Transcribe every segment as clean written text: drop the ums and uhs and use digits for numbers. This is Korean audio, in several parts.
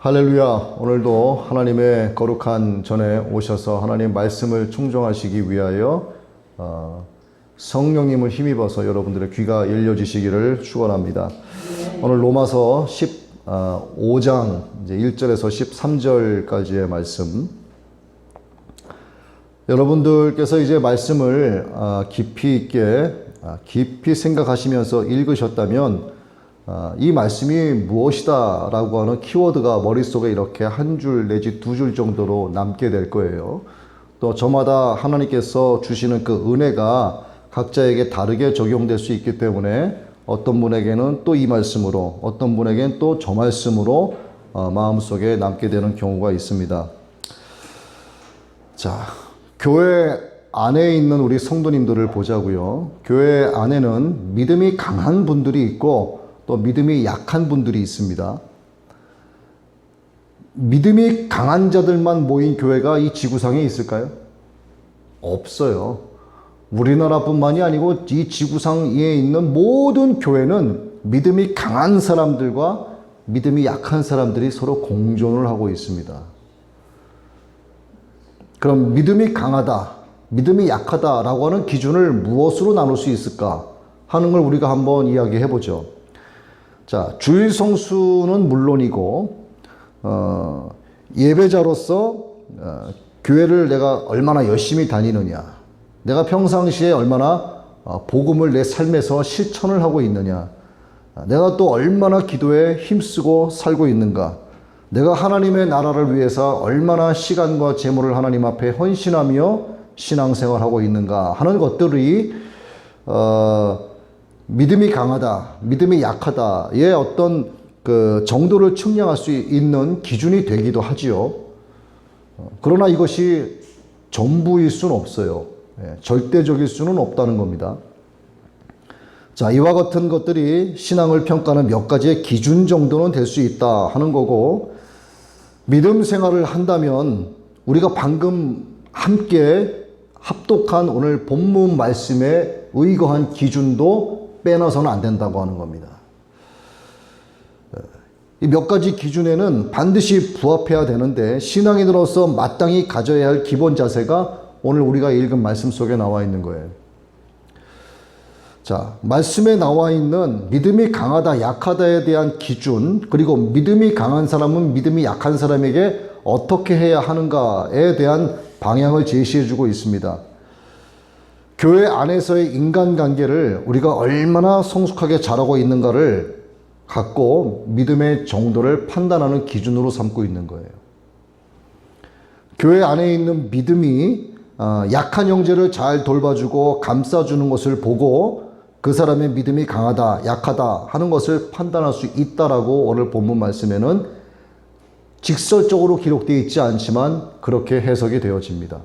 할렐루야. 오늘도 하나님의 거룩한 전에 오셔서 하나님 말씀을 충정하시기 위하여 성령님을 힘입어서 여러분들의 귀가 열려지시기를 축원합니다. 오늘 로마서 15장 이제 1절에서 13절까지의 말씀. 여러분들께서 이제 말씀을 깊이 있게 깊이 생각하시면서 읽으셨다면 이 말씀이 무엇이다 라고 하는 키워드가 머릿속에 이렇게 한 줄 내지 두 줄 정도로 남게 될 거예요. 또 저마다 하나님께서 주시는 그 은혜가 각자에게 다르게 적용될 수 있기 때문에 어떤 분에게는 또 이 말씀으로, 어떤 분에게는 또 저 말씀으로 마음속에 남게 되는 경우가 있습니다. 자, 교회 안에 있는 우리 성도님들을 보자고요. 교회 안에는 믿음이 강한 분들이 있고 또 믿음이 약한 분들이 있습니다. 믿음이 강한 자들만 모인 교회가 이 지구상에 있을까요? 없어요. 우리나라뿐만이 아니고 이 지구상 위에 있는 모든 교회는 믿음이 강한 사람들과 믿음이 약한 사람들이 서로 공존을 하고 있습니다. 그럼 믿음이 강하다, 믿음이 약하다라고 하는 기준을 무엇으로 나눌 수 있을까 하는 걸 우리가 한번 이야기해 보죠. 자, 주일 성수는 물론이고 예배자로서 교회를 내가 얼마나 열심히 다니느냐, 내가 평상시에 얼마나 복음을 내 삶에서 실천을 하고 있느냐, 내가 또 얼마나 기도에 힘쓰고 살고 있는가, 내가 하나님의 나라를 위해서 얼마나 시간과 재물을 하나님 앞에 헌신하며 신앙생활하고 있는가 하는 것들이 믿음이 강하다, 믿음이 약하다의 어떤 그 정도를 측량할 수 있는 기준이 되기도 하지요. 그러나 이것이 전부일 수는 없어요. 절대적일 수는 없다는 겁니다. 자, 이와 같은 것들이 신앙을 평가하는 몇 가지의 기준 정도는 될 수 있다 하는 거고, 믿음 생활을 한다면 우리가 방금 함께 합독한 오늘 본문 말씀에 의거한 기준도 빼놔서는 안 된다고 하는 겁니다. 이 몇 가지 기준에는 반드시 부합해야 되는데 신앙인으로서 마땅히 가져야 할 기본 자세가 오늘 우리가 읽은 말씀 속에 나와 있는 거예요. 자, 말씀에 나와 있는 믿음이 강하다, 약하다에 대한 기준, 그리고 믿음이 강한 사람은 믿음이 약한 사람에게 어떻게 해야 하는가에 대한 방향을 제시해 주고 있습니다. 교회 안에서의 인간관계를 우리가 얼마나 성숙하게 잘하고 있는가를 갖고 믿음의 정도를 판단하는 기준으로 삼고 있는 거예요. 교회 안에 있는 믿음이 약한 형제를 잘 돌봐주고 감싸주는 것을 보고 그 사람의 믿음이 강하다, 약하다 하는 것을 판단할 수 있다라고 오늘 본문 말씀에는 직설적으로 기록되어 있지 않지만 그렇게 해석이 되어집니다.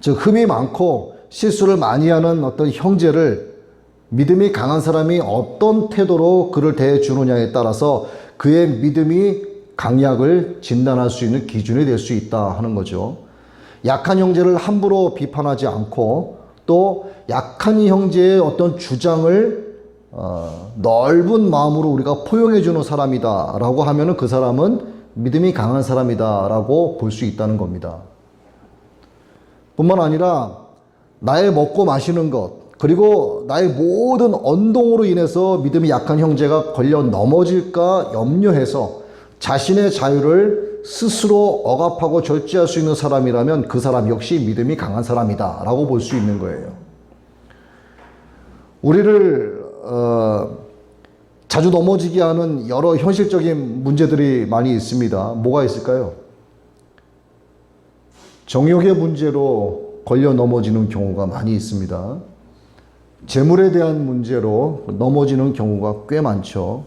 즉, 흠이 많고 실수를 많이 하는 어떤 형제를 믿음이 강한 사람이 어떤 태도로 그를 대해주느냐에 따라서 그의 믿음이 강약을 진단할 수 있는 기준이 될 수 있다 하는 거죠. 약한 형제를 함부로 비판하지 않고 또 약한 형제의 어떤 주장을 넓은 마음으로 우리가 포용해 주는 사람이다 라고 하면은 그 사람은 믿음이 강한 사람이다 라고 볼 수 있다는 겁니다. 뿐만 아니라 나의 먹고 마시는 것, 그리고 나의 모든 언동으로 인해서 믿음이 약한 형제가 걸려 넘어질까 염려해서 자신의 자유를 스스로 억압하고 절제할 수 있는 사람이라면 그 사람 역시 믿음이 강한 사람이다 라고 볼 수 있는 거예요. 우리를 자주 넘어지게 하는 여러 현실적인 문제들이 많이 있습니다. 뭐가 있을까요? 정욕의 문제로 걸려 넘어지는 경우가 많이 있습니다. 재물에 대한 문제로 넘어지는 경우가 꽤 많죠.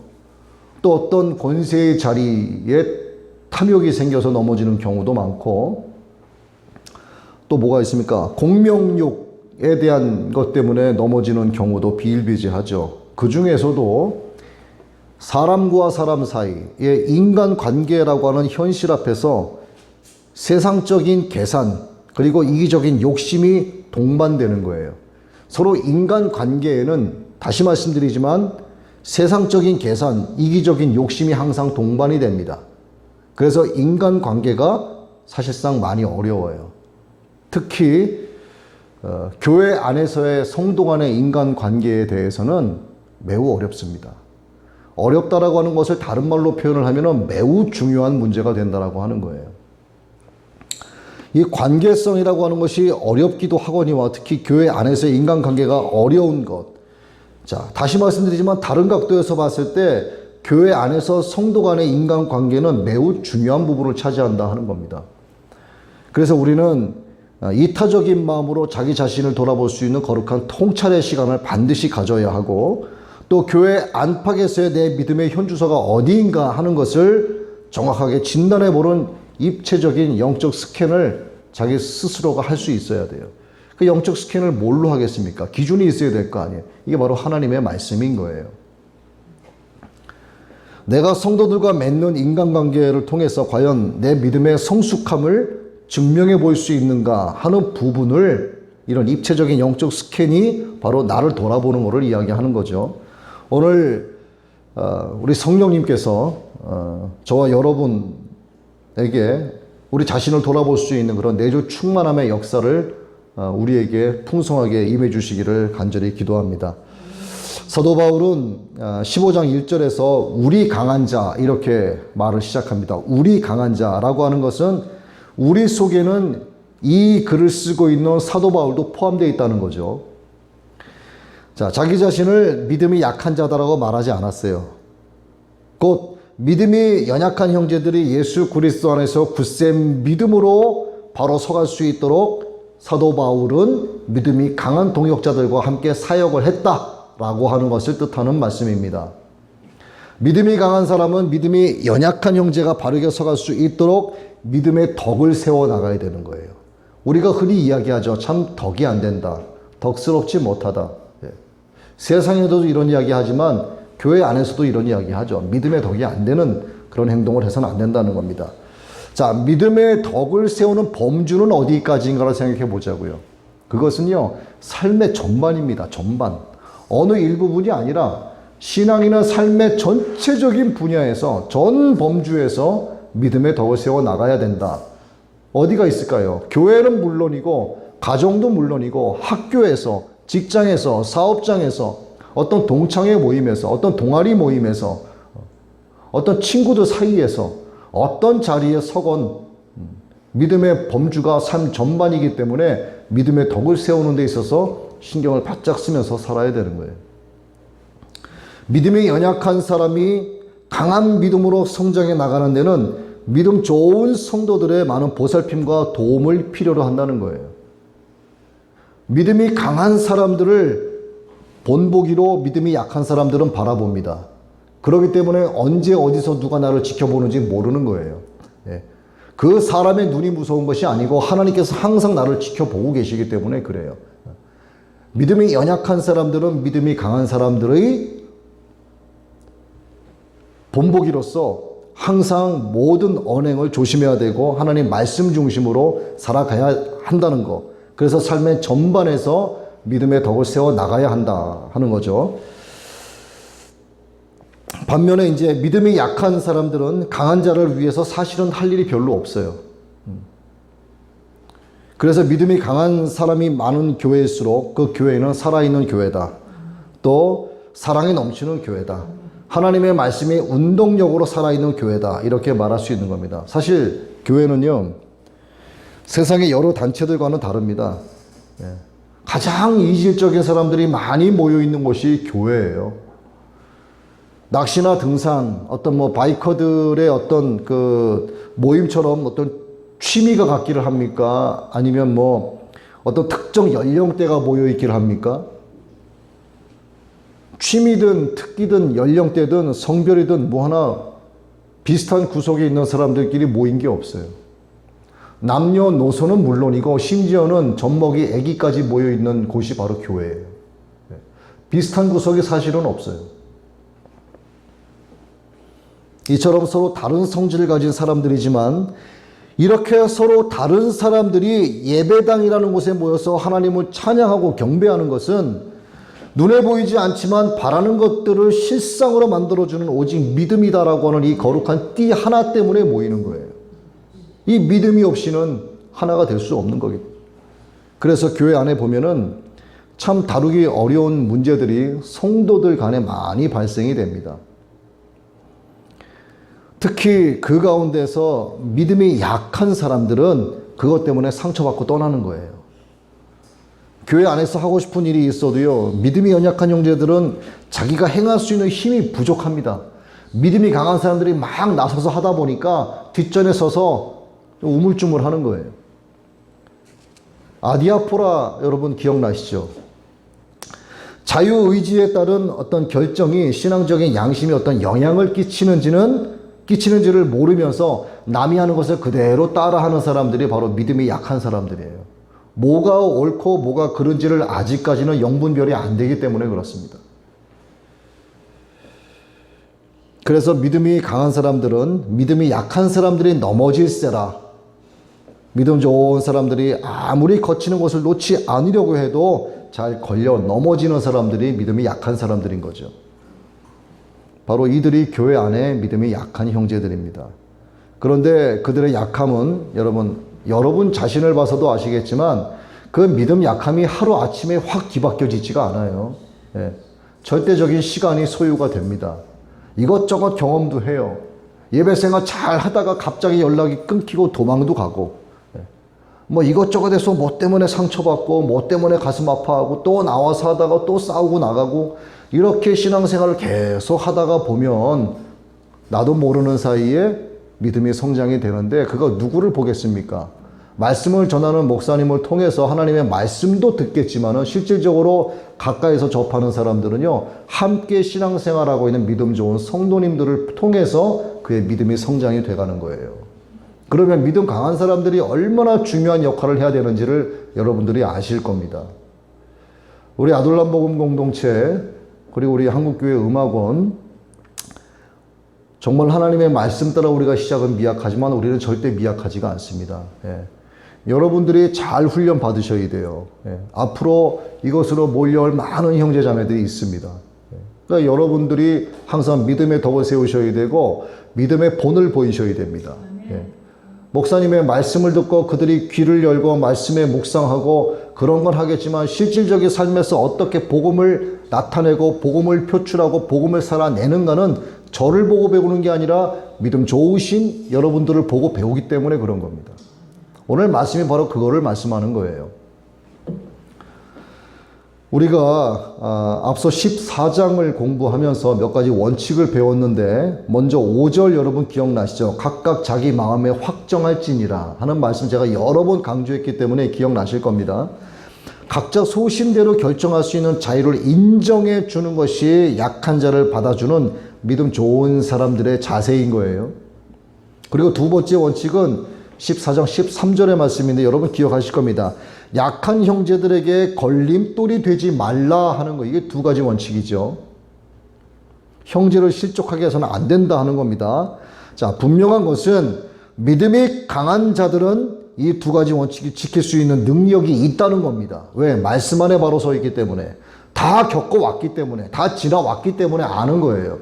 또 어떤 권세의 자리에 탐욕이 생겨서 넘어지는 경우도 많고, 또 뭐가 있습니까? 공명욕에 대한 것 때문에 넘어지는 경우도 비일비재하죠. 그 중에서도 사람과 사람 사이의 인간관계라고 하는 현실 앞에서 세상적인 계산 그리고 이기적인 욕심이 동반되는 거예요. 서로 인간관계에는 다시 말씀드리지만 세상적인 계산, 이기적인 욕심이 항상 동반이 됩니다. 그래서 인간관계가 사실상 많이 어려워요. 특히 교회 안에서의 성도 간의 인간관계에 대해서는 매우 어렵습니다. 어렵다라고 하는 것을 다른 말로 표현을 하면 매우 중요한 문제가 된다라고 하는 거예요. 이 관계성이라고 하는 것이 어렵기도 하거니와 특히 교회 안에서의 인간관계가 어려운 것. 자, 다시 말씀드리지만 다른 각도에서 봤을 때 교회 안에서 성도 간의 인간관계는 매우 중요한 부분을 차지한다 하는 겁니다. 그래서 우리는 이타적인 마음으로 자기 자신을 돌아볼 수 있는 거룩한 통찰의 시간을 반드시 가져야 하고 또 교회 안팎에서의 내 믿음의 현주소가 어디인가 하는 것을 정확하게 진단해보는 입체적인 영적 스캔을 자기 스스로가 할 수 있어야 돼요. 그 영적 스캔을 뭘로 하겠습니까? 기준이 있어야 될 거 아니에요. 이게 바로 하나님의 말씀인 거예요. 내가 성도들과 맺는 인간관계를 통해서 과연 내 믿음의 성숙함을 증명해 볼 수 있는가 하는 부분을 이런 입체적인 영적 스캔이 바로 나를 돌아보는 것을 이야기하는 거죠. 오늘 우리 성령님께서 저와 여러분에게 우리 자신을 돌아볼 수 있는 그런 내주 충만함의 역사를 우리에게 풍성하게 임해 주시기를 간절히 기도합니다. 사도 바울은 15장 1절에서 우리 강한 자 이렇게 말을 시작합니다. 우리 강한 자라고 하는 것은 우리 속에는 이 글을 쓰고 있는 사도 바울도 포함되어 있다는 거죠. 자, 자기 자신을 믿음이 약한 자다라고 말하지 않았어요. 곧 믿음이 연약한 형제들이 예수 그리스도 안에서 굳센 믿음으로 바로 서갈 수 있도록 사도 바울은 믿음이 강한 동역자들과 함께 사역을 했다라고 하는 것을 뜻하는 말씀입니다. 믿음이 강한 사람은 믿음이 연약한 형제가 바르게 서갈 수 있도록 믿음의 덕을 세워나가야 되는 거예요. 우리가 흔히 이야기하죠. 참 덕이 안 된다. 덕스럽지 못하다. 세상에도 이런 이야기 하지만 교회 안에서도 이런 이야기 하죠. 믿음의 덕이 안 되는 그런 행동을 해서는 안 된다는 겁니다. 자, 믿음의 덕을 세우는 범주는 어디까지인가를 생각해 보자고요. 그것은요, 삶의 전반입니다. 전반. 어느 일부분이 아니라 신앙이나 삶의 전체적인 분야에서 전 범주에서 믿음의 덕을 세워 나가야 된다. 어디가 있을까요? 교회는 물론이고 가정도 물론이고 학교에서 직장에서 사업장에서 어떤 동창회 모임에서 어떤 동아리 모임에서 어떤 친구들 사이에서 어떤 자리에 서건 믿음의 범주가 삶 전반이기 때문에 믿음의 덕을 세우는 데 있어서 신경을 바짝 쓰면서 살아야 되는 거예요. 믿음이 연약한 사람이 강한 믿음으로 성장해 나가는 데는 믿음 좋은 성도들의 많은 보살핌과 도움을 필요로 한다는 거예요. 믿음이 강한 사람들을 본보기로 믿음이 약한 사람들은 바라봅니다. 그렇기 때문에 언제 어디서 누가 나를 지켜보는지 모르는 거예요. 그 사람의 눈이 무서운 것이 아니고 하나님께서 항상 나를 지켜보고 계시기 때문에 그래요. 믿음이 연약한 사람들은 믿음이 강한 사람들의 본보기로서 항상 모든 언행을 조심해야 되고 하나님 말씀 중심으로 살아가야 한다는 것. 그래서 삶의 전반에서 믿음의 덕을 세워 나가야 한다 하는 거죠. 반면에 이제 믿음이 약한 사람들은 강한 자를 위해서 사실은 할 일이 별로 없어요. 그래서 믿음이 강한 사람이 많은 교회일수록 그 교회는 살아있는 교회다. 또 사랑이 넘치는 교회다. 하나님의 말씀이 운동력으로 살아있는 교회다. 이렇게 말할 수 있는 겁니다. 사실 교회는요, 세상의 여러 단체들과는 다릅니다. 가장 이질적인 사람들이 많이 모여있는 곳이 교회예요. 낚시나 등산, 어떤 바이커들의 어떤 그 모임처럼 어떤 취미가 같기를 합니까? 아니면 어떤 특정 연령대가 모여있기를 합니까? 취미든 특기든 연령대든 성별이든 하나 비슷한 구석에 있는 사람들끼리 모인 게 없어요. 남녀노소는 물론이고 심지어는 젖먹이 아기까지 모여있는 곳이 바로 교회예요. 비슷한 구석이 사실은 없어요. 이처럼 서로 다른 성질을 가진 사람들이지만 이렇게 서로 다른 사람들이 예배당이라는 곳에 모여서 하나님을 찬양하고 경배하는 것은 눈에 보이지 않지만 바라는 것들을 실상으로 만들어주는 오직 믿음이다라고 하는 이 거룩한 띠 하나 때문에 모이는 거예요. 이 믿음이 없이는 하나가 될 수 없는 거겠죠. 그래서 교회 안에 보면은 참 다루기 어려운 문제들이 성도들 간에 많이 발생이 됩니다. 특히 그 가운데서 믿음이 약한 사람들은 그것 때문에 상처받고 떠나는 거예요. 교회 안에서 하고 싶은 일이 있어도요, 믿음이 연약한 형제들은 자기가 행할 수 있는 힘이 부족합니다. 믿음이 강한 사람들이 막 나서서 하다 보니까 뒷전에 서서 우물쭈물하는 거예요. 아디아포라 여러분 기억나시죠? 자유의지에 따른 어떤 결정이 신앙적인 양심에 어떤 영향을 끼치는지를 모르면서 남이 하는 것을 그대로 따라하는 사람들이 바로 믿음이 약한 사람들이에요. 뭐가 옳고 뭐가 그른지를 아직까지는 영분별이 안 되기 때문에 그렇습니다. 그래서 믿음이 강한 사람들은 믿음이 약한 사람들이 넘어질세라. 믿음 좋은 사람들이 아무리 거치는 것을 놓지 않으려고 해도 잘 걸려 넘어지는 사람들이 믿음이 약한 사람들인 거죠. 바로 이들이 교회 안에 믿음이 약한 형제들입니다. 그런데 그들의 약함은 여러분 자신을 봐서도 아시겠지만 그 믿음 약함이 하루아침에 확 뒤바뀌어지지가 않아요. 예. 절대적인 시간이 소요가 됩니다. 이것저것 경험도 해요. 예배생활 잘 하다가 갑자기 연락이 끊기고 도망도 가고, 뭐 이것저것 해서 뭐 때문에 상처받고 뭐 때문에 가슴 아파하고 또 나와서 하다가 또 싸우고 나가고, 이렇게 신앙생활을 계속 하다가 보면 나도 모르는 사이에 믿음이 성장이 되는데, 그거 누구를 보겠습니까? 말씀을 전하는 목사님을 통해서 하나님의 말씀도 듣겠지만은 실질적으로 가까이서 접하는 사람들은요, 함께 신앙생활하고 있는 믿음 좋은 성도님들을 통해서 그의 믿음이 성장이 돼가는 거예요. 그러면 믿음 강한 사람들이 얼마나 중요한 역할을 해야 되는지를 여러분들이 아실 겁니다. 우리 아둘람 복음 공동체, 그리고 우리 한국교회 음악원, 정말 하나님의 말씀 따라 우리가 시작은 미약하지만 우리는 절대 미약하지가 않습니다. 예. 여러분들이 잘 훈련 받으셔야 돼요. 예. 앞으로 이것으로 몰려올 많은 형제 자매들이 있습니다. 예. 그러니까 여러분들이 항상 믿음의 덕을 세우셔야 되고 믿음의 본을 보이셔야 됩니다. 예. 목사님의 말씀을 듣고 그들이 귀를 열고 말씀에 묵상하고 그런 건 하겠지만 실질적인 삶에서 어떻게 복음을 나타내고 복음을 표출하고 복음을 살아내는가는 저를 보고 배우는 게 아니라 믿음 좋으신 여러분들을 보고 배우기 때문에 그런 겁니다. 오늘 말씀이 바로 그거를 말씀하는 거예요. 우리가 앞서 14장을 공부하면서 몇 가지 원칙을 배웠는데, 먼저 5절 여러분 기억나시죠? 각각 자기 마음에 확정할지니라 하는 말씀 제가 여러 번 강조했기 때문에 기억나실 겁니다. 각자 소신대로 결정할 수 있는 자유를 인정해 주는 것이 약한 자를 받아주는 믿음 좋은 사람들의 자세인 거예요. 그리고 두 번째 원칙은 14장 13절의 말씀인데 여러분 기억하실 겁니다. 약한 형제들에게 걸림돌이 되지 말라 하는 거, 이게 두 가지 원칙이죠. 형제를 실족하게 해서는 안 된다 하는 겁니다. 자, 분명한 것은 믿음이 강한 자들은 이 두 가지 원칙이 지킬 수 있는 능력이 있다는 겁니다. 왜? 말씀 안에 바로 서 있기 때문에, 다 겪어왔기 때문에, 다 지나왔기 때문에 아는 거예요.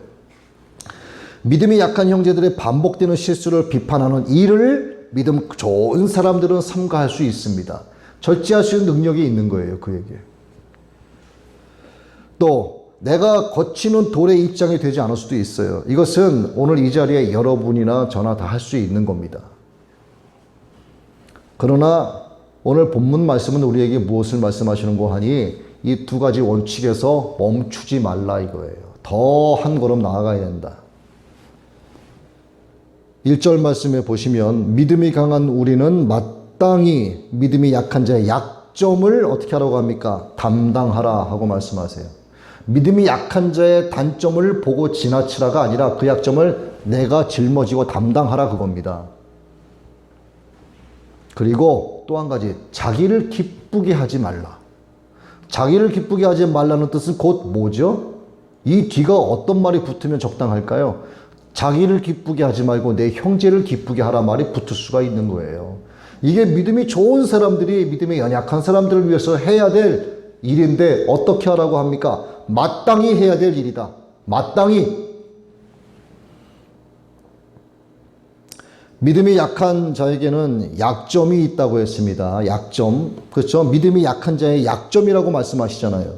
믿음이 약한 형제들의 반복되는 실수를 비판하는 일을 믿음 좋은 사람들은 삼가할 수 있습니다. 절제할 수 있는 능력이 있는 거예요, 그에게. 또 내가 거치는 돌의 입장이 되지 않을 수도 있어요. 이것은 오늘 이 자리에 여러분이나 저나 다 할 수 있는 겁니다. 그러나 오늘 본문 말씀은 우리에게 무엇을 말씀하시는 거 하니, 이 두 가지 원칙에서 멈추지 말라 이거예요. 더 한 걸음 나아가야 된다. 1절 말씀에 보시면 믿음이 강한 우리는 마땅히 믿음이 약한 자의 약점을 어떻게 하라고 합니까? 담당하라 하고 말씀하세요. 믿음이 약한 자의 단점을 보고 지나치라가 아니라 그 약점을 내가 짊어지고 담당하라 그겁니다. 그리고 또 한 가지, 자기를 기쁘게 하지 말라. 자기를 기쁘게 하지 말라는 뜻은 곧 뭐죠? 이 뒤가 어떤 말이 붙으면 적당할까요? 자기를 기쁘게 하지 말고 내 형제를 기쁘게 하라 말이 붙을 수가 있는 거예요. 이게 믿음이 좋은 사람들이 믿음이 연약한 사람들을 위해서 해야 될 일인데 어떻게 하라고 합니까? 마땅히 해야 될 일이다. 마땅히. 믿음이 약한 자에게는 약점이 있다고 했습니다. 약점. 그렇죠? 믿음이 약한 자의 약점이라고 말씀하시잖아요.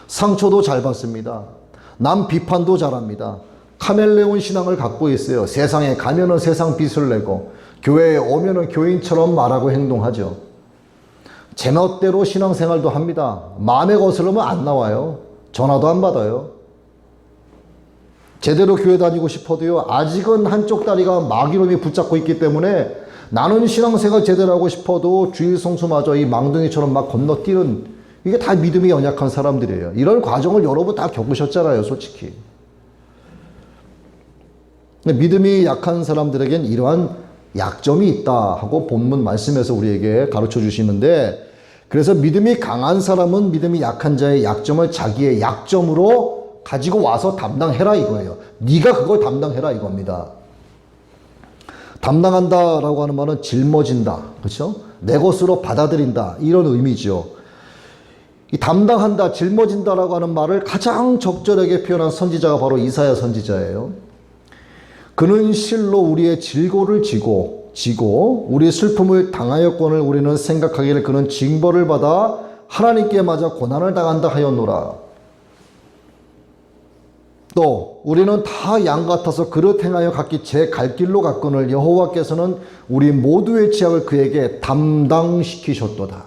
상처도 잘 받습니다. 남 비판도 잘합니다. 카멜레온 신앙을 갖고 있어요. 세상에 가면은 세상 빛을 내고 교회에 오면은 교인처럼 말하고 행동하죠. 제멋대로 신앙생활도 합니다. 마음에 거스르면 안 나와요. 전화도 안 받아요. 제대로 교회 다니고 싶어도요, 아직은 한쪽 다리가 마귀놈이 붙잡고 있기 때문에 나는 신앙생활 제대로 하고 싶어도 주일 성수마저 이 망둥이처럼 막 건너뛰는, 이게 다 믿음이 연약한 사람들이에요. 이런 과정을 여러분 다 겪으셨잖아요, 솔직히. 믿음이 약한 사람들에겐 이러한 약점이 있다 하고 본문 말씀에서 우리에게 가르쳐 주시는데, 그래서 믿음이 강한 사람은 믿음이 약한 자의 약점을 자기의 약점으로 가지고 와서 담당해라 이거예요. 네가 그걸 담당해라 이겁니다. 담당한다라고 하는 말은 짊어진다, 그렇죠? 내 것으로 받아들인다, 이런 의미죠. 이 담당한다, 짊어진다라고 하는 말을 가장 적절하게 표현한 선지자가 바로 이사야 선지자예요. 그는 실로 우리의 질고를 지고 우리의 슬픔을 당하였건을 우리는 생각하기를 그는 징벌을 받아 하나님께 맞아 고난을 당한다 하였노라. 또 우리는 다 양 같아서 그릇 행하여 각기 제 갈 길로 갔거늘 여호와께서는 우리 모두의 죄악을 그에게 담당시키셨도다.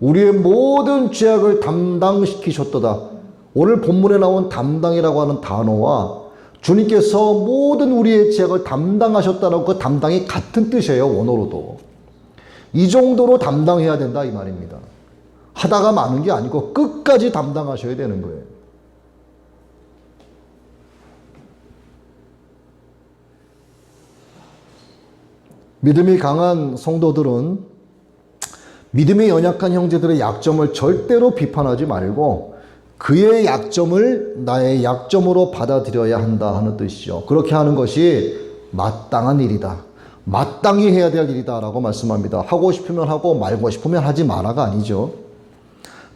우리의 모든 죄악을 담당시키셨도다. 오늘 본문에 나온 담당이라고 하는 단어와 주님께서 모든 우리의 죄악을 담당하셨다는 그 담당이 같은 뜻이에요. 원어로도. 이 정도로 담당해야 된다 이 말입니다. 하다가 마는 게 아니고 끝까지 담당하셔야 되는 거예요. 믿음이 강한 성도들은 믿음이 연약한 형제들의 약점을 절대로 비판하지 말고 그의 약점을 나의 약점으로 받아들여야 한다 하는 뜻이죠. 그렇게 하는 것이 마땅한 일이다. 마땅히 해야 될 일이다 라고 말씀합니다. 하고 싶으면 하고 말고 싶으면 하지 마라가 아니죠.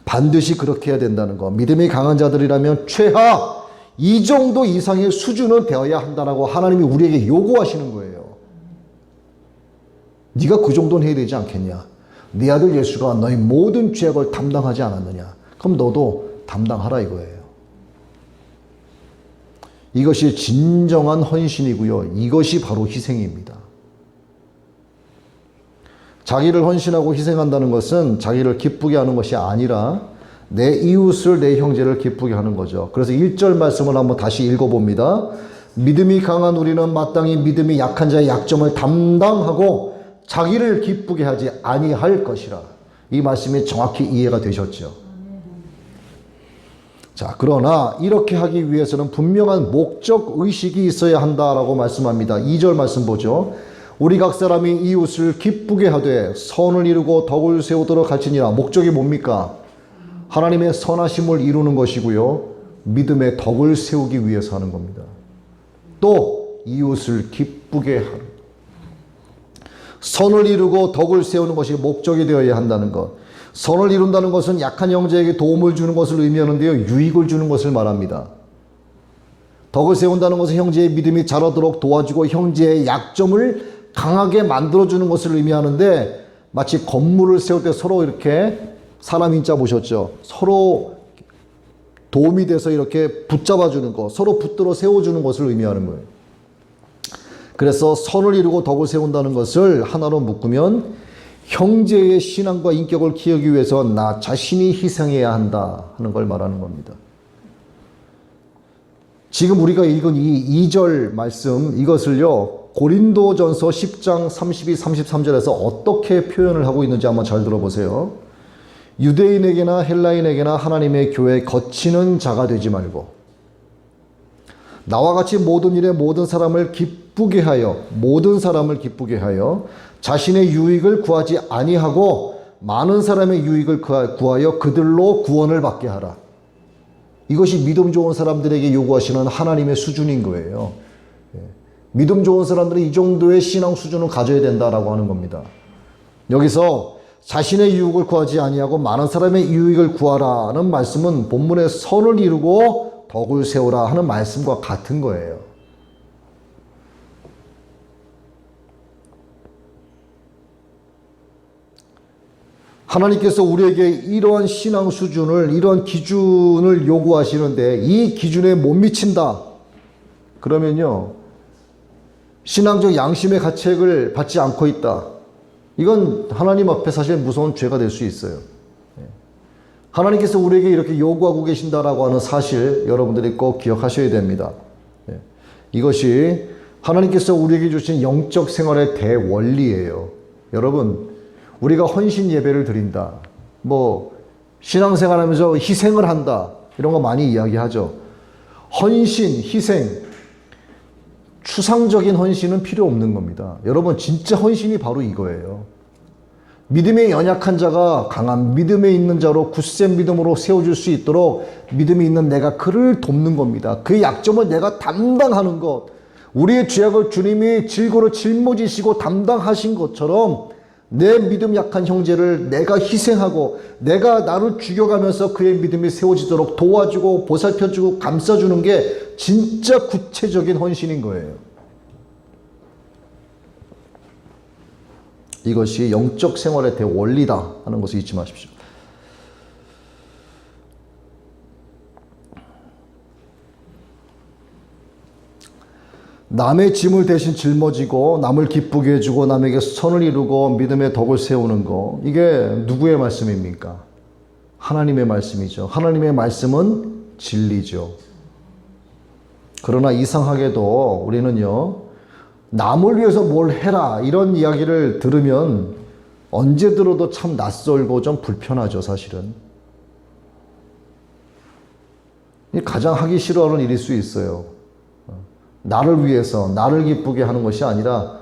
반드시 그렇게 해야 된다는 거. 믿음이 강한 자들이라면 최하 이 정도 이상의 수준은 되어야 한다라고 하나님이 우리에게 요구하시는 거예요. 네가 그 정도는 해야 되지 않겠냐. 네 아들 예수가 너의 모든 죄악을 담당하지 않았느냐. 그럼 너도 담당하라 이거예요. 이것이 진정한 헌신이고요. 이것이 바로 희생입니다. 자기를 헌신하고 희생한다는 것은 자기를 기쁘게 하는 것이 아니라 내 이웃을, 내 형제를 기쁘게 하는 거죠. 그래서 1절 말씀을 한번 다시 읽어봅니다. 믿음이 강한 우리는 마땅히 믿음이 약한 자의 약점을 담당하고 자기를 기쁘게 하지 아니할 것이라. 이 말씀이 정확히 이해가 되셨죠. 자, 그러나 이렇게 하기 위해서는 분명한 목적 의식이 있어야 한다라고 말씀합니다. 2절 말씀 보죠. 우리 각 사람이 이웃을 기쁘게 하되 선을 이루고 덕을 세우도록 할지니라. 목적이 뭡니까? 하나님의 선하심을 이루는 것이고요. 믿음의 덕을 세우기 위해서 하는 겁니다. 또 이웃을 기쁘게 하는. 선을 이루고 덕을 세우는 것이 목적이 되어야 한다는 것. 선을 이룬다는 것은 약한 형제에게 도움을 주는 것을 의미하는데요. 유익을 주는 것을 말합니다. 덕을 세운다는 것은 형제의 믿음이 자라도록 도와주고 형제의 약점을 강하게 만들어주는 것을 의미하는데, 마치 건물을 세울 때 서로 이렇게 사람 인자 보셨죠? 서로 도움이 돼서 이렇게 붙잡아주는 것, 서로 붙들어 세워주는 것을 의미하는 거예요. 그래서 선을 이루고 덕을 세운다는 것을 하나로 묶으면 형제의 신앙과 인격을 키우기 위해서 나 자신이 희생해야 한다 하는 걸 말하는 겁니다. 지금 우리가 읽은 이 2절 말씀, 이것을요 고린도전서 10장 32, 33절에서 어떻게 표현을 하고 있는지 한번 잘 들어보세요. 유대인에게나 헬라인에게나 하나님의 교회에 거치는 자가 되지 말고 나와 같이 모든 일에 모든 사람을 기쁘게 하여 자신의 유익을 구하지 아니하고 많은 사람의 유익을 구하여 그들로 구원을 받게 하라. 이것이 믿음 좋은 사람들에게 요구하시는 하나님의 수준인 거예요. 믿음 좋은 사람들은 이 정도의 신앙 수준을 가져야 된다라고 하는 겁니다. 여기서 자신의 유익을 구하지 아니하고 많은 사람의 유익을 구하라는 말씀은 본문의 선을 이루고 덕을 세우라 하는 말씀과 같은 거예요. 하나님께서 우리에게 이러한 신앙 수준을, 이러한 기준을 요구하시는데 이 기준에 못 미친다 그러면요, 신앙적 양심의 가책을 받지 않고 있다. 이건 하나님 앞에 사실 무서운 죄가 될 수 있어요. 하나님께서 우리에게 이렇게 요구하고 계신다라고 하는 사실 여러분들이 꼭 기억하셔야 됩니다. 이것이 하나님께서 우리에게 주신 영적 생활의 대원리예요. 여러분, 우리가 헌신 예배를 드린다, 신앙생활하면서 희생을 한다, 이런 거 많이 이야기하죠. 헌신, 희생, 추상적인 헌신은 필요 없는 겁니다. 여러분, 진짜 헌신이 바로 이거예요. 믿음에 연약한 자가 강한 믿음에 있는 자로 굳센 믿음으로 세워줄 수 있도록 믿음이 있는 내가 그를 돕는 겁니다. 그 약점을 내가 담당하는 것, 우리의 죄악을 주님이 질고로 짊어지시고 담당하신 것처럼 내 믿음 약한 형제를 내가 희생하고 내가 나를 죽여가면서 그의 믿음이 세워지도록 도와주고 보살펴주고 감싸주는 게 진짜 구체적인 헌신인 거예요. 이것이 영적 생활의 대원리다 하는 것을 잊지 마십시오. 남의 짐을 대신 짊어지고 남을 기쁘게 해주고 남에게 선을 이루고 믿음의 덕을 세우는 거, 이게 누구의 말씀입니까? 하나님의 말씀이죠. 하나님의 말씀은 진리죠. 그러나 이상하게도 우리는요, 남을 위해서 뭘 해라 이런 이야기를 들으면 언제 들어도 참 낯설고 좀 불편하죠, 사실은. 가장 하기 싫어하는 일일 수 있어요. 나를 위해서 나를 기쁘게 하는 것이 아니라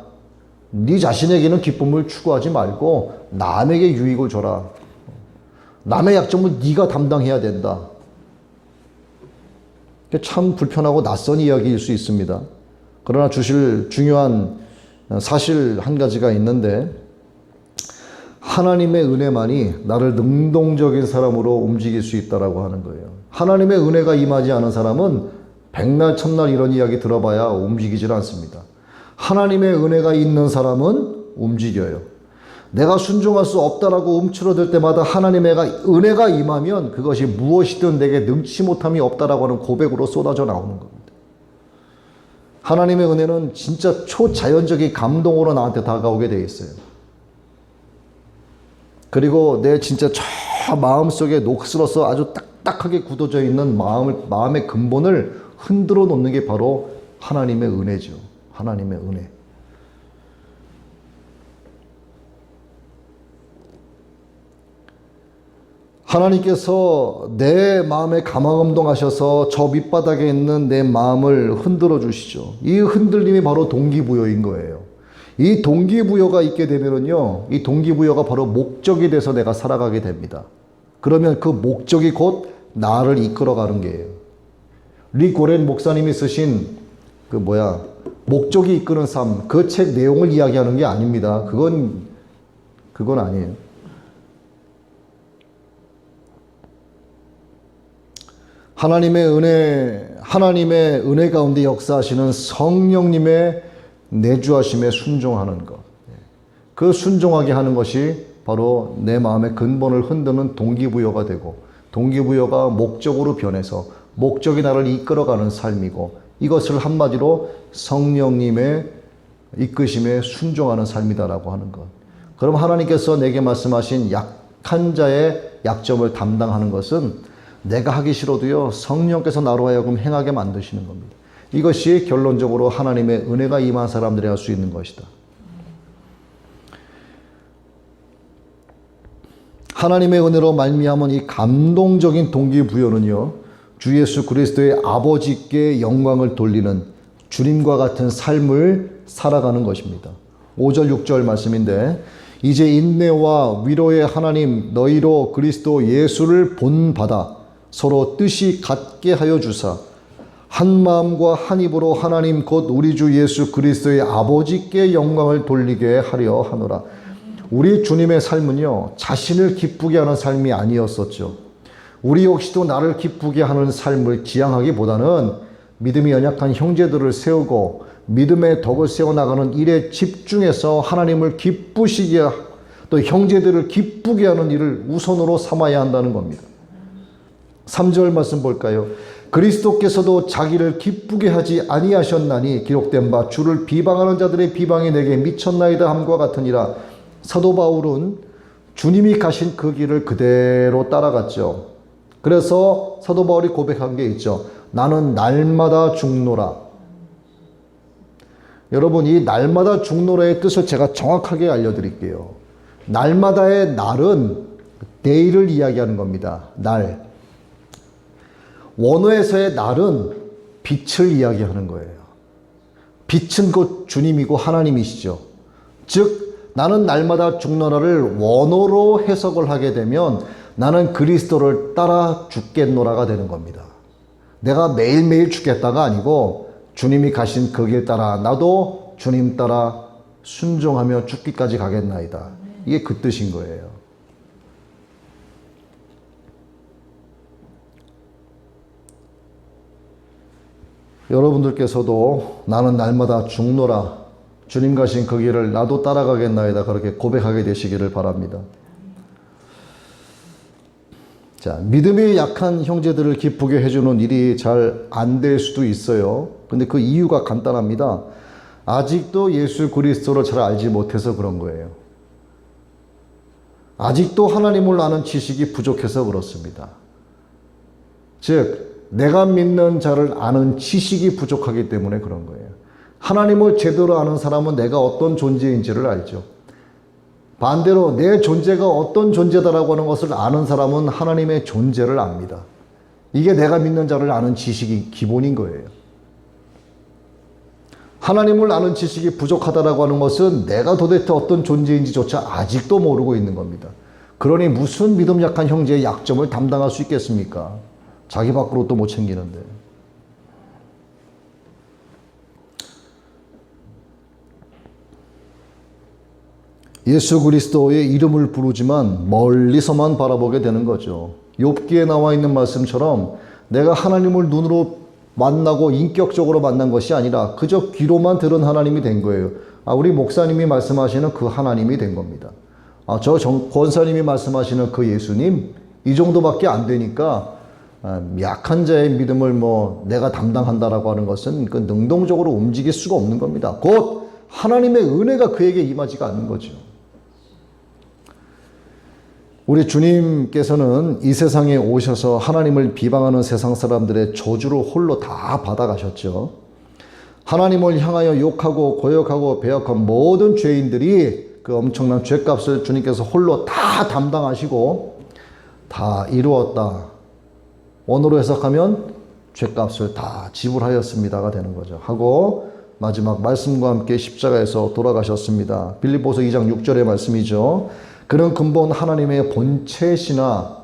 네 자신에게는 기쁨을 추구하지 말고 남에게 유익을 줘라. 남의 약점은 네가 담당해야 된다. 참 불편하고 낯선 이야기일 수 있습니다. 그러나 주실 중요한 사실 한 가지가 있는데, 하나님의 은혜만이 나를 능동적인 사람으로 움직일 수 있다라고 하는 거예요. 하나님의 은혜가 임하지 않은 사람은 백날 첫날 이런 이야기 들어봐야 움직이질 않습니다. 하나님의 은혜가 있는 사람은 움직여요. 내가 순종할 수 없다라고 움츠러들 때마다 하나님의 은혜가 임하면 그것이 무엇이든 내게 능치 못함이 없다라고 하는 고백으로 쏟아져 나오는 겁니다. 하나님의 은혜는 진짜 초자연적인 감동으로 나한테 다가오게 되어 있어요. 그리고 내 진짜 저 마음속에 녹슬어서 아주 딱딱하게 굳어져 있는 마음의 근본을 흔들어 놓는 게 바로 하나님의 은혜죠. 하나님의 은혜. 하나님께서 내 마음에 가마감동하셔서 저 밑바닥에 있는 내 마음을 흔들어 주시죠. 이 흔들림이 바로 동기부여인 거예요. 이 동기부여가 있게 되면은요, 이 동기부여가 바로 목적이 돼서 내가 살아가게 됩니다. 그러면 그 목적이 곧 나를 이끌어가는 게예요. 리 고렌 목사님이 쓰신 목적이 이끄는 삶, 그 책 내용을 이야기하는 게 아닙니다. 그건 아니에요. 하나님의 은혜 가운데 역사하시는 성령님의 내주하심에 순종하는 것. 그 순종하게 하는 것이 바로 내 마음의 근본을 흔드는 동기부여가 되고, 동기부여가 목적으로 변해서 목적이 나를 이끌어가는 삶이고, 이것을 한마디로 성령님의 이끄심에 순종하는 삶이다라고 하는 것. 그럼 하나님께서 내게 말씀하신 약한 자의 약점을 담당하는 것은 내가 하기 싫어도요, 성령께서 나로 하여금 행하게 만드시는 겁니다. 이것이 결론적으로 하나님의 은혜가 임한 사람들이 할 수 있는 것이다. 하나님의 은혜로 말미암은 이 감동적인 동기부여는요, 주 예수 그리스도의 아버지께 영광을 돌리는 주님과 같은 삶을 살아가는 것입니다. 5절 6절 말씀인데, 이제 인내와 위로의 하나님 너희로 그리스도 예수를 본받아 서로 뜻이 같게 하여 주사 한 마음과 한 입으로 하나님 곧 우리 주 예수 그리스도의 아버지께 영광을 돌리게 하려 하노라. 우리 주님의 삶은요, 자신을 기쁘게 하는 삶이 아니었었죠. 우리 역시도 나를 기쁘게 하는 삶을 지향하기보다는 믿음이 연약한 형제들을 세우고 믿음의 덕을 세워나가는 일에 집중해서 하나님을 기쁘시게, 또 형제들을 기쁘게 하는 일을 우선으로 삼아야 한다는 겁니다. 3절 말씀 볼까요? 그리스도께서도 자기를 기쁘게 하지 아니하셨나니 기록된 바 주를 비방하는 자들의 비방이 내게 미쳤나이다 함과 같으니라. 사도 바울은 주님이 가신 그 길을 그대로 따라갔죠. 그래서 사도 바울이 고백한 게 있죠. 나는 날마다 죽노라. 여러분, 이 날마다 죽노라의 뜻을 제가 정확하게 알려드릴게요. 날마다의 날은 내일을 이야기하는 겁니다. 날. 원어에서의 날은 빛을 이야기하는 거예요. 빛은 곧 주님이고 하나님이시죠. 즉 나는 날마다 죽노라를 원어로 해석을 하게 되면 나는 그리스도를 따라 죽겠노라가 되는 겁니다. 내가 매일매일 죽겠다가 아니고 주님이 가신 그 길 따라 나도 주님 따라 순종하며 죽기까지 가겠나이다. 이게 그 뜻인 거예요. 여러분들께서도 나는 날마다 죽노라, 주님 가신 그 길을 나도 따라가겠나이다, 그렇게 고백하게 되시기를 바랍니다. 자, 믿음이 약한 형제들을 기쁘게 해주는 일이 잘 안 될 수도 있어요. 근데 그 이유가 간단합니다. 아직도 예수 그리스도를 잘 알지 못해서 그런 거예요. 아직도 하나님을 아는 지식이 부족해서 그렇습니다. 즉 내가 믿는 자를 아는 지식이 부족하기 때문에 그런 거예요. 하나님을 제대로 아는 사람은 내가 어떤 존재인지를 알죠. 반대로 내 존재가 어떤 존재다라고 하는 것을 아는 사람은 하나님의 존재를 압니다. 이게 내가 믿는 자를 아는 지식이 기본인 거예요. 하나님을 아는 지식이 부족하다라고 하는 것은 내가 도대체 어떤 존재인지조차 아직도 모르고 있는 겁니다. 그러니 무슨 믿음 약한 형제의 약점을 담당할 수 있겠습니까? 자기 밖으로 또 못 챙기는데. 예수 그리스도의 이름을 부르지만 멀리서만 바라보게 되는 거죠. 욥기에 나와 있는 말씀처럼 내가 하나님을 눈으로 만나고 인격적으로 만난 것이 아니라 그저 귀로만 들은 하나님이 된 거예요. 우리 목사님이 말씀하시는 그 하나님이 된 겁니다. 저 권사님이 말씀하시는 그 예수님, 이 정도밖에 안 되니까 약한 자의 믿음을 내가 담당한다라고 하는 것은 그 능동적으로 움직일 수가 없는 겁니다. 곧 하나님의 은혜가 그에게 임하지가 않는 거죠. 우리 주님께서는 이 세상에 오셔서 하나님을 비방하는 세상 사람들의 저주를 홀로 다 받아가셨죠. 하나님을 향하여 욕하고 고역하고 배역한 모든 죄인들이 그 엄청난 죄값을 주님께서 홀로 다 담당하시고 다 이루었다. 원어로 해석하면 죄값을 다 지불하였습니다가 되는 거죠. 하고 마지막 말씀과 함께 십자가에서 돌아가셨습니다. 빌립보서 2장 6절의 말씀이죠. 그는 근본 하나님의 본체시나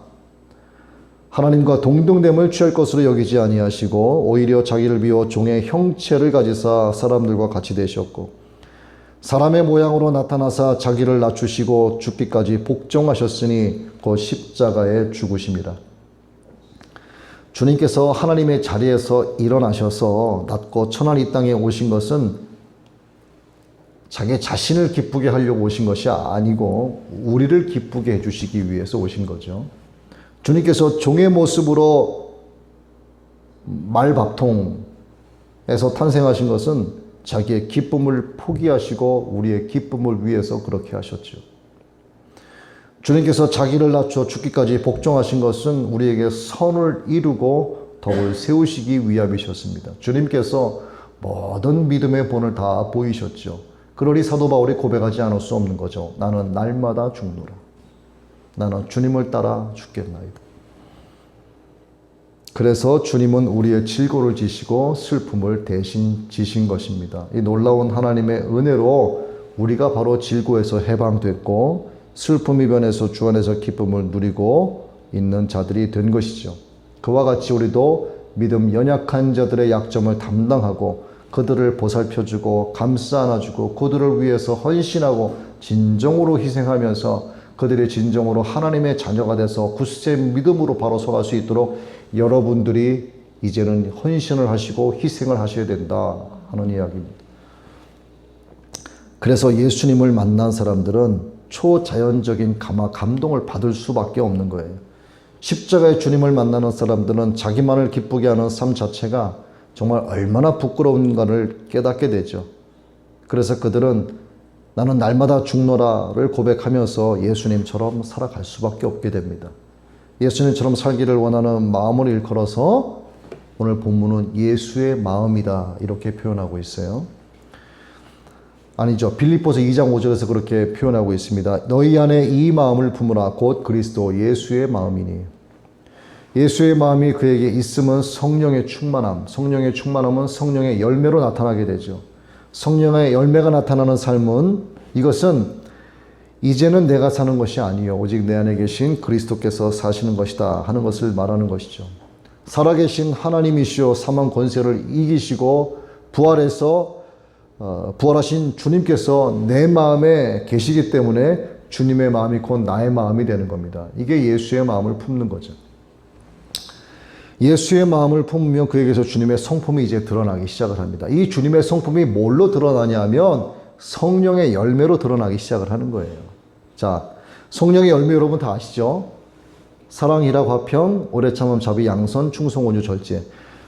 하나님과 동등됨을 취할 것으로 여기지 아니하시고 오히려 자기를 비워 종의 형체를 가지사 사람들과 같이 되셨고 사람의 모양으로 나타나사 자기를 낮추시고 죽기까지 복종하셨으니 곧 십자가에 죽으심이라. 주님께서 하나님의 자리에서 일어나셔서 낮고 천한 이 땅에 오신 것은 자기 자신을 기쁘게 하려고 오신 것이 아니고 우리를 기쁘게 해주시기 위해서 오신 거죠. 주님께서 종의 모습으로 말밥통에서 탄생하신 것은 자기의 기쁨을 포기하시고 우리의 기쁨을 위해서 그렇게 하셨죠. 주님께서 자기를 낮춰 죽기까지 복종하신 것은 우리에게 선을 이루고 덕을 세우시기 위함이셨습니다. 주님께서 모든 믿음의 본을 다 보이셨죠. 그러니 사도 바울이 고백하지 않을 수 없는 거죠. 나는 날마다 죽노라. 나는 주님을 따라 죽겠나이다. 그래서 주님은 우리의 질고를 지시고 슬픔을 대신 지신 것입니다. 이 놀라운 하나님의 은혜로 우리가 바로 질고에서 해방됐고 슬픔이 변해서 주 안에서 기쁨을 누리고 있는 자들이 된 것이죠. 그와 같이 우리도 믿음 연약한 자들의 약점을 담당하고 그들을 보살펴주고 감싸 안아주고 그들을 위해서 헌신하고 진정으로 희생하면서 그들이 진정으로 하나님의 자녀가 돼서 굳세 믿음으로 바로 서갈 수 있도록 여러분들이 이제는 헌신을 하시고 희생을 하셔야 된다 하는 이야기입니다. 그래서 예수님을 만난 사람들은 초자연적인 감동을 받을 수밖에 없는 거예요. 십자가의 주님을 만나는 사람들은 자기만을 기쁘게 하는 삶 자체가 정말 얼마나 부끄러운가를 깨닫게 되죠. 그래서 그들은 나는 날마다 죽노라를 고백하면서 예수님처럼 살아갈 수밖에 없게 됩니다. 예수님처럼 살기를 원하는 마음을 일컬어서 오늘 본문은 예수의 마음이다 이렇게 표현하고 있어요. 아니죠. 빌립보서 2장 5절에서 그렇게 표현하고 있습니다. 너희 안에 이 마음을 품으라 곧 그리스도 예수의 마음이니. 예수의 마음이 그에게 있으면 성령의 충만함, 성령의 충만함은 성령의 열매로 나타나게 되죠. 성령의 열매가 나타나는 삶은 이것은 이제는 내가 사는 것이 아니요 오직 내 안에 계신 그리스도께서 사시는 것이다 하는 것을 말하는 것이죠. 살아계신 하나님이시오 사망 권세를 이기시고 부활하신 주님께서 내 마음에 계시기 때문에 주님의 마음이 곧 나의 마음이 되는 겁니다. 이게 예수의 마음을 품는 거죠. 예수의 마음을 품으면 그에게서 주님의 성품이 이제 드러나기 시작을 합니다. 이 주님의 성품이 뭘로 드러나냐면 성령의 열매로 드러나기 시작을 하는 거예요. 자, 성령의 열매 여러분 다 아시죠? 사랑, 희락, 화평, 오래 참음, 자비, 양선, 충성, 온유, 절제.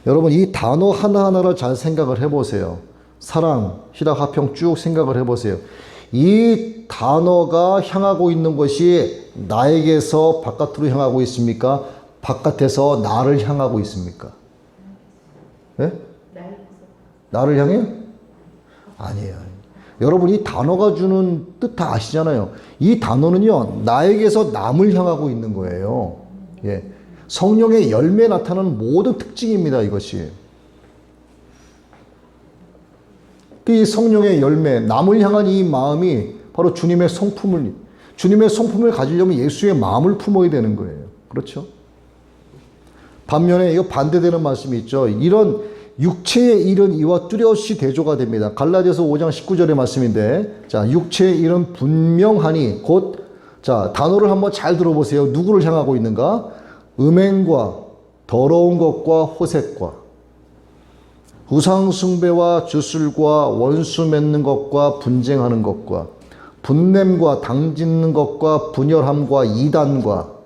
여러분 이 단어 하나하나를 잘 생각을 해보세요. 사랑, 희락, 화평 쭉 생각을 해보세요. 이 단어가 향하고 있는 것이 나에게서 바깥으로 향하고 있습니까? 바깥에서 나를 향하고 있습니까? 네? 나를 향해? 아니에요. 여러분 이 단어가 주는 뜻 다 아시잖아요. 이 단어는요 나에게서 남을 향하고 있는 거예요. 예. 성령의 열매에 나타나는 모든 특징입니다. 이것이. 이 성령의 열매, 남을 향한 이 마음이 바로 주님의 성품을 가지려면 예수의 마음을 품어야 되는 거예요. 그렇죠? 반면에 이거 반대되는 말씀이 있죠. 이런 육체의 일은 이와 뚜렷이 대조가 됩니다. 갈라디아서 5장 19절의 말씀인데, 자, 육체의 일은 분명하니 자, 단어를 한번 잘 들어보세요. 누구를 향하고 있는가? 음행과 더러운 것과 호색과 우상 숭배와 주술과 원수 맺는 것과 분쟁하는 것과 분냄과 당짓는 것과 분열함과 이단과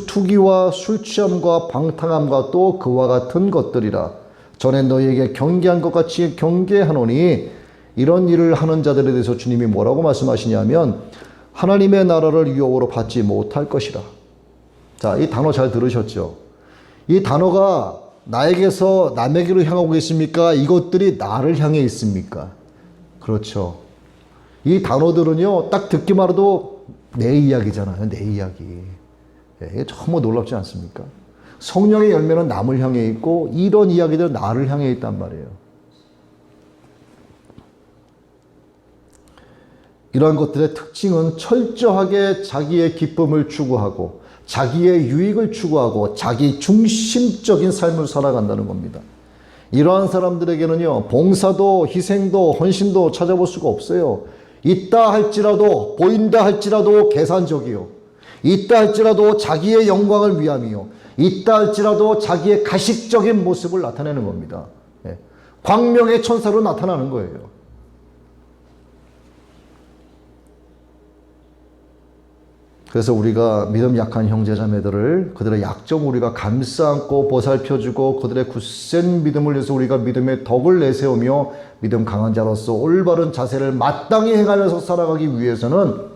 투기와 술취함과 방탕함과 또 그와 같은 것들이라. 전에 너희에게 경계한 것 같이 경계하노니 이런 일을 하는 자들에 대해서 주님이 뭐라고 말씀하시냐면 하나님의 나라를 유혹으로 받지 못할 것이라. 자, 이 단어 잘 들으셨죠? 이 단어가 나에게서 남에게로 향하고 있습니까? 이것들이 나를 향해 있습니까? 그렇죠. 이 단어들은요, 딱 듣기만 해도 내 이야기잖아요. 내 이야기. 이게 정말 놀랍지 않습니까? 성령의 열매는 남을 향해 있고 이런 이야기들은 나를 향해 있단 말이에요. 이러한 것들의 특징은 철저하게 자기의 기쁨을 추구하고 자기의 유익을 추구하고 자기 중심적인 삶을 살아간다는 겁니다. 이러한 사람들에게는요, 봉사도 희생도 헌신도 찾아볼 수가 없어요. 있다 할지라도 보인다 할지라도 계산적이요. 있다 할지라도 자기의 영광을 위함이요. 있다 할지라도 자기의 가식적인 모습을 나타내는 겁니다. 광명의 천사로 나타나는 거예요. 그래서 우리가 믿음 약한 형제자매들을 그들의 약점 우리가 감싸 안고 보살펴주고 그들의 굳센 믿음을 위해서 우리가 믿음의 덕을 내세우며 믿음 강한 자로서 올바른 자세를 마땅히 행하면서 살아가기 위해서는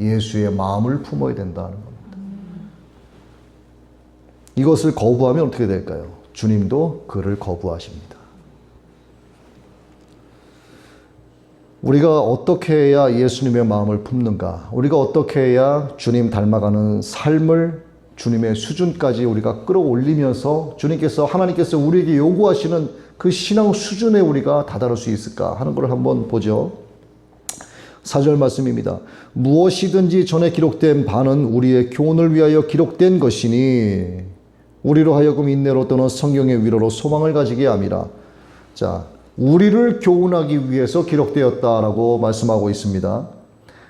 예수의 마음을 품어야 된다는 겁니다. 이것을 거부하면 어떻게 될까요? 주님도 그를 거부하십니다. 우리가 어떻게 해야 예수님의 마음을 품는가? 우리가 어떻게 해야 주님 닮아가는 삶을 주님의 수준까지 우리가 끌어올리면서 하나님께서 우리에게 요구하시는 그 신앙 수준에 우리가 다다를 수 있을까 하는 걸 한번 보죠. 4절 말씀입니다. 무엇이든지 전에 기록된 바는 우리의 교훈을 위하여 기록된 것이니 우리로 하여금 인내로 또는 성경의 위로로 소망을 가지게 함이라. 자, 우리를 교훈하기 위해서 기록되었다라고 말씀하고 있습니다.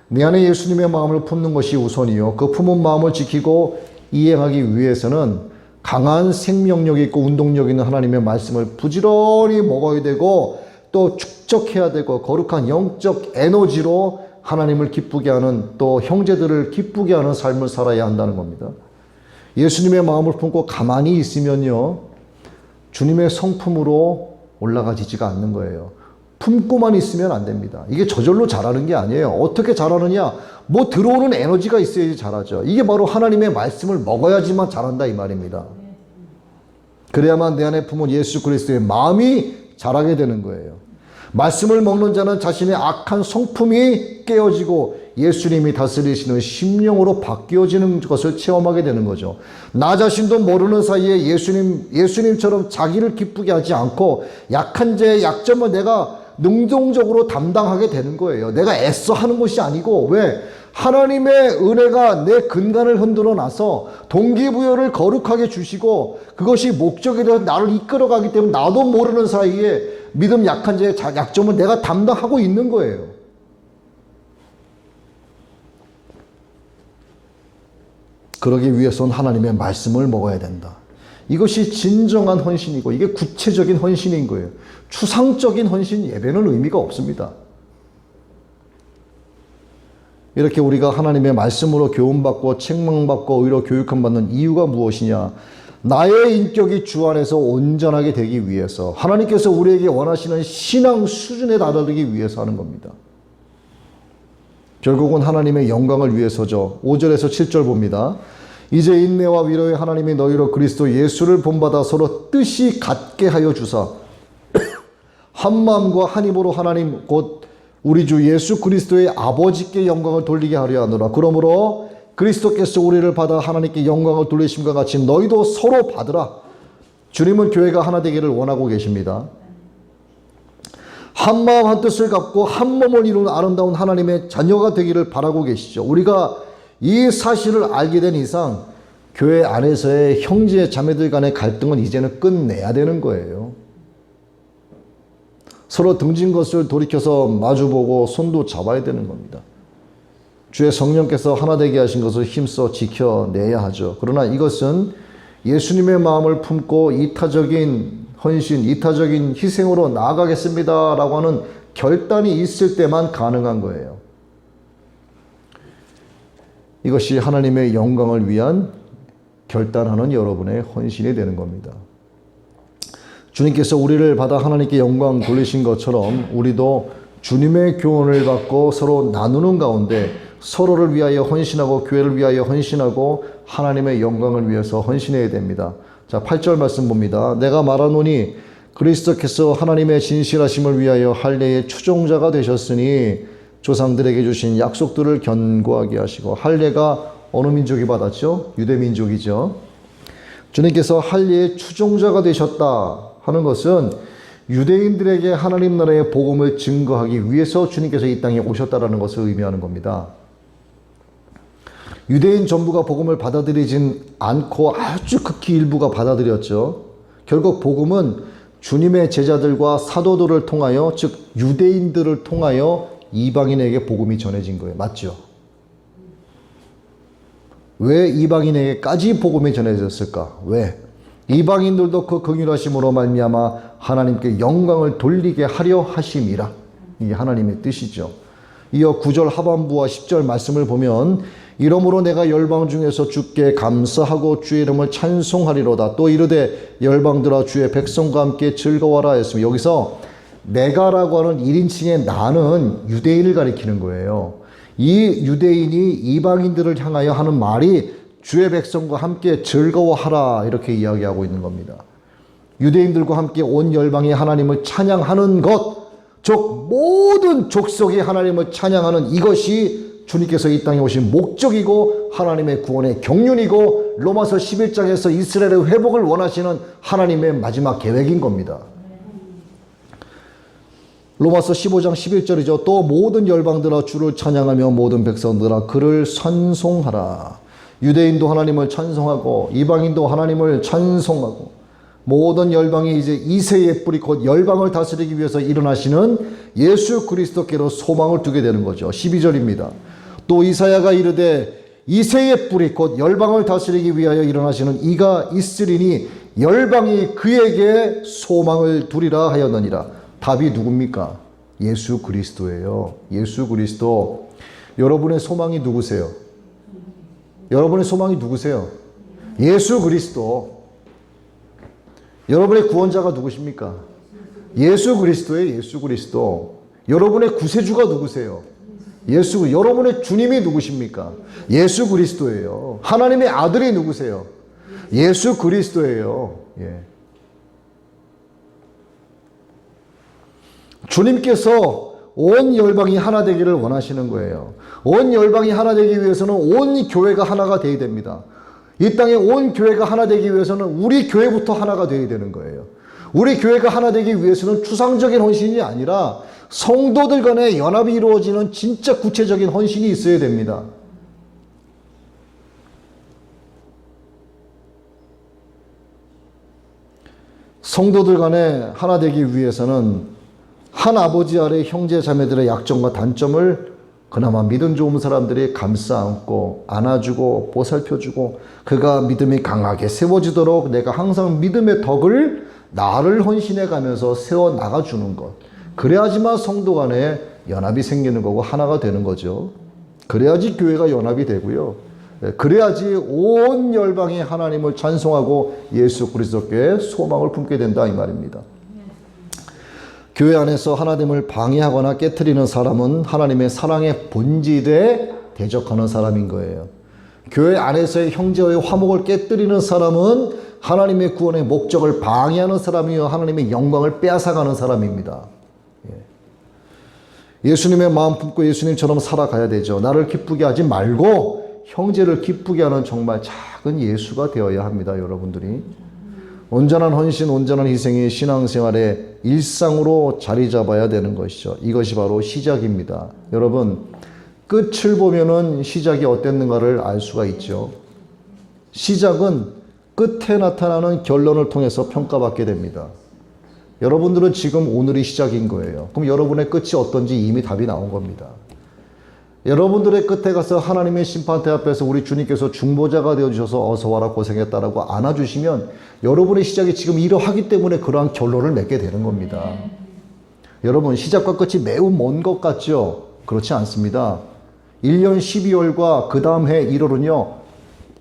내 안에 예수님의 마음을 품는 것이 우선이요. 그 품은 마음을 지키고 이행하기 위해서는 강한 생명력이 있고 운동력 있는 하나님의 말씀을 부지런히 먹어야 되고 또 축적해야 되고 거룩한 영적 에너지로 하나님을 기쁘게 하는 또 형제들을 기쁘게 하는 삶을 살아야 한다는 겁니다. 예수님의 마음을 품고 가만히 있으면요. 주님의 성품으로 올라가지지가 않는 거예요. 품고만 있으면 안 됩니다. 이게 저절로 자라는 게 아니에요. 어떻게 자라느냐? 뭐 들어오는 에너지가 있어야지 자라죠. 이게 바로 하나님의 말씀을 먹어야지만 자란다 이 말입니다. 그래야만 내 안에 품은 예수 그리스도의 마음이 자라게 되는 거예요. 말씀을 먹는 자는 자신의 악한 성품이 깨어지고 예수님이 다스리시는 심령으로 바뀌어지는 것을 체험하게 되는 거죠. 나 자신도 모르는 사이에 예수님처럼 자기를 기쁘게 하지 않고 약한 자의 약점을 내가 능동적으로 담당하게 되는 거예요. 내가 애써 하는 것이 아니고 왜? 하나님의 은혜가 내 근간을 흔들어 놔서 동기부여를 거룩하게 주시고 그것이 목적이 되어 나를 이끌어가기 때문에 나도 모르는 사이에 믿음 약한 자의 약점을 내가 담당하고 있는 거예요. 그러기 위해서는 하나님의 말씀을 먹어야 된다. 이것이 진정한 헌신이고 이게 구체적인 헌신인 거예요. 추상적인 헌신 예배는 의미가 없습니다. 이렇게 우리가 하나님의 말씀으로 교훈받고 책망받고 의로 교육받는 이유가 무엇이냐? 나의 인격이 주 안에서 온전하게 되기 위해서 하나님께서 우리에게 원하시는 신앙 수준에 다다르기 위해서 하는 겁니다. 결국은 하나님의 영광을 위해서죠. 5절에서 7절 봅니다. 이제 인내와 위로의 하나님이 너희로 그리스도 예수를 본받아 서로 뜻이 같게 하여 주사 한 마음과 한 힘으로 하나님 곧 우리 주 예수 그리스도의 아버지께 영광을 돌리게 하려 하노라. 그러므로 그리스도께서 우리를 받아 하나님께 영광을 돌리심과 같이 너희도 서로 받으라. 주님은 교회가 하나 되기를 원하고 계십니다. 한 마음 한 뜻을 갖고 한 몸을 이루는 아름다운 하나님의 자녀가 되기를 바라고 계시죠. 우리가 이 사실을 알게 된 이상 교회 안에서의 형제 자매들 간의 갈등은 이제는 끝내야 되는 거예요. 서로 등진 것을 돌이켜서 마주보고 손도 잡아야 되는 겁니다. 주의 성령께서 하나 되게 하신 것을 힘써 지켜내야 하죠. 그러나 이것은 예수님의 마음을 품고 이타적인 헌신, 이타적인 희생으로 나아가겠습니다 라고 하는 결단이 있을 때만 가능한 거예요. 이것이 하나님의 영광을 위한 결단하는 여러분의 헌신이 되는 겁니다. 주님께서 우리를 받아 하나님께 영광 돌리신 것처럼 우리도 주님의 교훈을 받고 서로 나누는 가운데 서로를 위하여 헌신하고 교회를 위하여 헌신하고 하나님의 영광을 위해서 헌신해야 됩니다. 자, 8절 말씀 봅니다. 내가 말하노니 그리스도께서 하나님의 진실하심을 위하여 할례의 추종자가 되셨으니 조상들에게 주신 약속들을 견고하게 하시고 할례가 어느 민족이 받았죠? 유대 민족이죠. 주님께서 할례의 추종자가 되셨다 하는 것은 유대인들에게 하나님 나라의 복음을 증거하기 위해서 주님께서 이 땅에 오셨다라는 것을 의미하는 겁니다. 유대인 전부가 복음을 받아들이진 않고 아주 극히 일부가 받아들였죠. 결국 복음은 주님의 제자들과 사도들을 통하여 즉 유대인들을 통하여 이방인에게 복음이 전해진 거예요. 맞죠? 왜 이방인에게까지 복음이 전해졌을까? 왜? 이방인들도 그 긍휼하심으로 말미암아 하나님께 영광을 돌리게 하려 하심이라. 이게 하나님의 뜻이죠. 이어 9절 하반부와 10절 말씀을 보면 이러므로 내가 열방 중에서 주께 감사하고 주의 이름을 찬송하리로다. 또 이르되 열방들아 주의 백성과 함께 즐거워라 했으며 여기서 내가라고 하는 1인칭의 나는 유대인을 가리키는 거예요. 이 유대인이 이방인들을 향하여 하는 말이 주의 백성과 함께 즐거워하라 이렇게 이야기하고 있는 겁니다. 유대인들과 함께 온 열방이 하나님을 찬양하는 것, 즉 모든 족속이 하나님을 찬양하는 이것이 주님께서 이 땅에 오신 목적이고 하나님의 구원의 경륜이고 로마서 11장에서 이스라엘의 회복을 원하시는 하나님의 마지막 계획인 겁니다. 로마서 15장 11절이죠. 또 모든 열방들아 주를 찬양하며 모든 백성들아 그를 찬송하라. 유대인도 하나님을 찬송하고 이방인도 하나님을 찬송하고 모든 열방이 이제 이새의 뿌리 곧 열방을 다스리기 위해서 일어나시는 예수 그리스도께로 소망을 두게 되는 거죠. 12절입니다. 또 이사야가 이르되 이새의 뿌리 곧 열방을 다스리기 위하여 일어나시는 이가 있으리니 열방이 그에게 소망을 두리라 하였느니라. 답이 누굽니까? 예수 그리스도예요. 예수 그리스도. 여러분의 소망이 누구세요? 여러분의 소망이 누구세요? 예수 그리스도. 여러분의 구원자가 누구십니까? 예수 그리스도예요. 예수 그리스도. 여러분의 구세주가 누구세요? 예수. 여러분의 주님이 누구십니까? 예수 그리스도예요. 하나님의 아들이 누구세요? 예수 그리스도예요. 예. 주님께서 온 열방이 하나 되기를 원하시는 거예요. 온 열방이 하나 되기 위해서는 온 교회가 하나가 되어야 됩니다. 이 땅에 온 교회가 하나 되기 위해서는 우리 교회부터 하나가 되어야 되는 거예요. 우리 교회가 하나 되기 위해서는 추상적인 헌신이 아니라 성도들 간의 연합이 이루어지는 진짜 구체적인 헌신이 있어야 됩니다. 성도들 간에 하나 되기 위해서는 한 아버지 아래 형제 자매들의 약점과 단점을 그나마 믿음 좋은 사람들이 감싸 안고 안아주고 보살펴주고 그가 믿음이 강하게 세워지도록 내가 항상 믿음의 덕을 나를 헌신해 가면서 세워 나가주는 것. 그래야지만 성도 간에 연합이 생기는 거고 하나가 되는 거죠. 그래야지 교회가 연합이 되고요. 그래야지 온 열방이 하나님을 찬송하고 예수 그리스도께 소망을 품게 된다 이 말입니다. 교회 안에서 하나됨을 방해하거나 깨트리는 사람은 하나님의 사랑의 본질에 대적하는 사람인 거예요. 교회 안에서의 형제의 화목을 깨트리는 사람은 하나님의 구원의 목적을 방해하는 사람이요 하나님의 영광을 빼앗아가는 사람입니다. 예수님의 마음 품고 예수님처럼 살아가야 되죠. 나를 기쁘게 하지 말고 형제를 기쁘게 하는 정말 작은 예수가 되어야 합니다. 여러분들이 온전한 헌신, 온전한 희생이 신앙생활의 일상으로 자리 잡아야 되는 것이죠. 이것이 바로 시작입니다. 여러분, 끝을 보면은 시작이 어땠는가를 알 수가 있죠. 시작은 끝에 나타나는 결론을 통해서 평가받게 됩니다. 여러분들은 지금 오늘이 시작인 거예요. 그럼 여러분의 끝이 어떤지 이미 답이 나온 겁니다. 여러분들의 끝에 가서 하나님의 심판대 앞에서 우리 주님께서 중보자가 되어주셔서 어서 와라 고생했다라고 안아주시면 여러분의 시작이 지금 이러하기 때문에 그러한 결론을 맺게 되는 겁니다. 여러분 시작과 끝이 매우 먼 것 같죠? 그렇지 않습니다. 1년 12월과 그 다음 해 1월은요.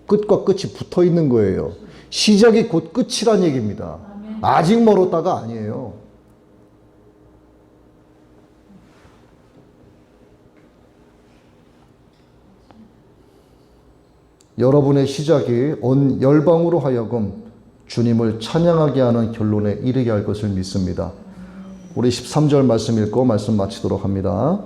끝과 끝이 붙어 있는 거예요. 시작이 곧 끝이란 얘기입니다. 아직 멀었다가 아니에요. 여러분의 시작이 온 열방으로 하여금 주님을 찬양하게 하는 결론에 이르게 할 것을 믿습니다. 우리 13절 말씀 읽고 말씀 마치도록 합니다.